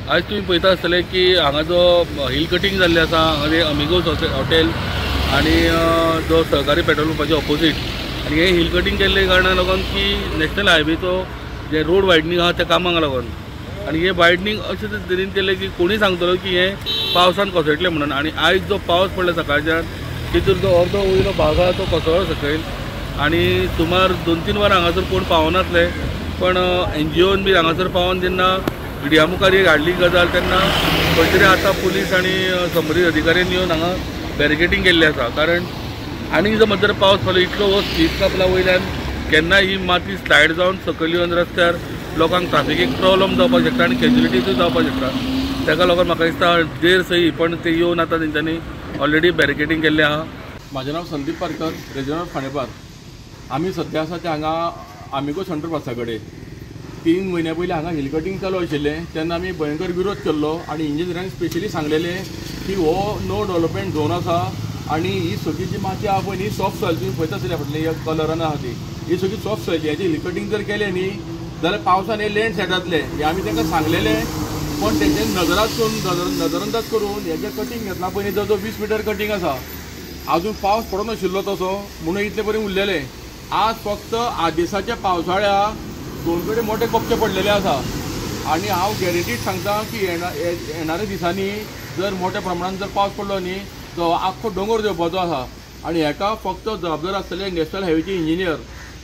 आज तुम्ही पळयता आसतले की हांगा जो हिल कटिंग जाल्लें आसा हांगा ते अमिगोस हॉटेल आणि जो सहकारी पेट्रोल पंपाचे ऑपोजीट आणि हे हिल कटिंग केल्ले कारणान लागून की नॅशनल हायवेचो जे रोड वायडनींग आहा त्या कामाक लागून आणि हे वायडनींग अशें तरेन केलें की कोणी सांगतलो की हे पावसान कोसळटलें म्हणून आणि आयज जो पावस पडला सकाळच्यान तितून जो अर्दो वयलो भाग आहा तो कोसळ्ळो सकयल आणि सुमार 2-3 वरां हांगासर कोण पावनासले पण NGOन बी हांगासर पावन जेन्ना मिडिया मुखार एक हाडली गजाल तेन्ना खंय तरी आतां पुलीस आनी संबंदीत अधिकाऱ्यांनी येवन हांगा बॅरिकेडींग केल्लें आसा कारण आनीक जर जर पावस पडलो इतलो हो स्लीप कापला वयल्यान केन्ना ही माती स्लायड जावन सकयल येवन रस्त्यार लोकांक ट्राफिकेक प्रॉब्लम जावपाक शकता आनी कॅज्युलिटीजूय जावपाक शकता ताका लागून म्हाका दिसता देर सही पण ते येवन आतां तेंच्यांनी ऑलरेडी बॅरिकेडींग केल्लें आहा। म्हाजें नांव संदीप पारकर, रेजिनल खांडेपार। आमी सद्या आसा ते हांगा आमिगो सेंटर पासा कडेन 3 म्हयन्या पयलीं हांगा हिल कटिंग चालू आशिल्लें तेन्ना आमी भयंकर विरोध केल्लो आनी इंजिनियरांनी स्पेशली सांगलेलें की हो नो डेव्हलपमेंट झोन आसा आनी ही सगळी जी माती आहा पळय न्ही सॉफ्ट सॉयल तुम्ही पळयता आसतलें फाटलें ह्या कलरान आहा ती ही सगळी सॉफ्ट सॉयल हेजें हिल कटिंग जर केलें न्ही जाल्यार पावसान हे लँडस्लायड जातले हे आमी तांकां सांगलेलें पण तेंचे नजरअंदाज करून हेजें कटिंग घेतला पळय जो 20 मिटर कटिंग आसा अजून पावस पडनाशिल्लो तसो म्हणून इतले पर्यंत उरलेले आज फक्त आदेशाच्या पावसाळ्या दोन कडेन मोठे कपचे पडलेले आसा आनी हांव गॅरंटीड सांगता की येणाऱ्या दिसांनी जर मोठ्या प्रमाणात जर पावस पडलो न्ही तो आख्खो दोंगर देंवपाचो आसा आनी हेका फक्त जबाबदार आसतले नॅशनल हायवेचे इंजिनियर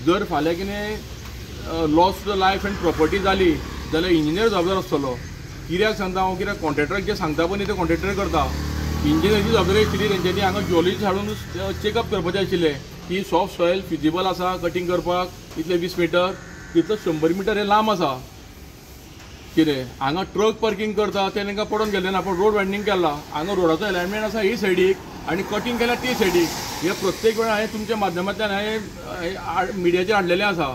जर फाल्यां कितें loss to life and property जाली जाल्यार इंजिनियर जबाबदार आसतलो कित्याक सांगता हांव कित्याक कॉन्ट्रॅक्टराक जे सांगता पळय ते कॉन्ट्रॅक्टर करता इंजिनियराची जबाबदारी आशिल्ली तेंच्यांनी हांगा जिओलॉजिस्ट हाडून चॅकअप करपाचें आशिल्लें की सॉफ्ट सॉयल फिजिबल आसा कटिंग करपाक इतले 20 मिटर तितलो 100 मिटर हे लांब आसा कितें हांगा ट्रक पार्किंग करता ते तांकां पडोवन गेल्लें ना पण रोड वायडनींग केला हांगा रोडाचो अलायनमेंट आसा ही सायडीक आनी कटिंग केल्या ती सायडीक हे प्रत्येक वेळा हांवें तुमच्या माध्यमांतल्यान हांवें मिडियाचेर हाडलेलें आसा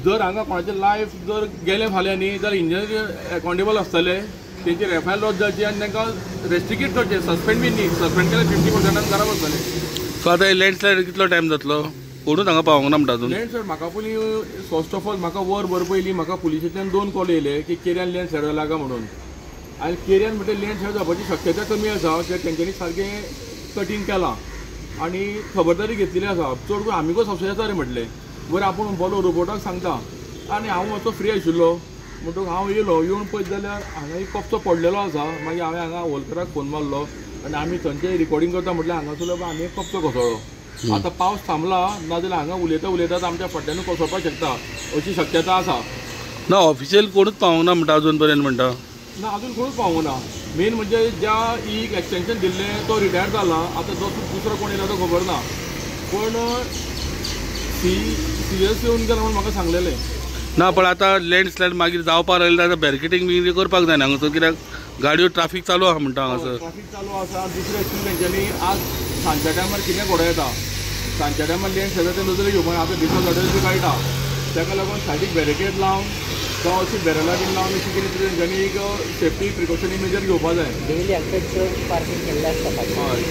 जर हांगा कोणाचें लायफ जर गेलें फाल्यां न्ही जाल्यार इंजिनियर अकाउंटेबल आसतले तेंचेर FIR लॉज जावची आनी तांकां रेस्ट्रिकेट करचें सस्पेंड बी न्ही सस्पेंड केल्यार 50% घरा वचतलें सो आतां लँडस्लायड कितलो टायम जातलो कोणूच हांगा पावोंक ना म्हणटा अजून लँडस्लायड म्हाका पयलीं फर्स्ट ऑफ ऑल म्हाका वर पयलीं म्हाका पुलिशेंतल्यान 2 कॉल येयले की केऱ्यान लँडस्लायड जाला काय म्हणून आनी केऱ्यान म्हणटा लँडस्लायड जावपाची शक्यता कमी आसा कित्याक तेंच्यांनी सारकें कटिंग केलां आनी खबरदारी घेतलेली आसा चड करून आमिगोस ऑफिसार म्हटलें बरें आपूण बोलो रोबोटाक सांगता आनी हांव मातसो फ्री आशिल्लो म्हणटकूच हांव येयलो येवन पळयत जाल्यार हांगा एक कपचो पडलेलो आसा मागीर हांवें हांगा होलकराक फोन मारलो आनी आमी थंयचे रिकॉर्डिंग करता म्हटल्यार हांगासरलो आनी एक कपचो कोसळ्ळो आतां पावस थांबला नाजाल्यार हांगा उलयता आमच्या फाटल्यान कोसळपाक शकता अशी शक्यता आसा ना ऑफिशियल कोणूच पावोंक ना म्हणटा अजून पर्यंत म्हणटा ना अजून कोणूच पावूंक ना मेन म्हणजे ज्या एक एक्सटेंशन दिल्लें तो रिटायर जाला आतां जो दुसरो कोण येयला तो खबर ना पण सीरियस येवन गेला म्हणून म्हाका सांगलेलें ना पण आता लँडस्लायड मागीर जावपाक लागलें जाल्यार बॅरिकेडींग बी करपाक जाय हांगासर कित्याक गाडयो ट्राफीक चालू आहा म्हणटा हांगासर ट्राफीक चालू आसा दुसरें एक्चुअली तेंच्यांनी आज सांजच्या टायमार कितें घोडो येता सांजच्या टायमार लँडस्लायड ते नजरे घेवपाक आतां दिसा गाडयो बी काडटा ताका लागून सायडीक बॅरिकेड लावन जावं अशी बॅरलां बीन लावन अशी कितें तरी तेंच्यांनी एक सेफ्टी प्रिकॉशनी मेजर घेवपाक जाय डेली एक्सेस पार्किंग केल्लें आसता हय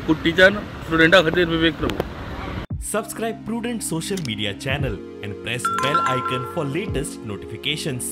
कुट्टीच्यान स्टुडंटा खातीर विवेक प्रभू Subscribe Prudent social media channel and press bell icon for latest notifications.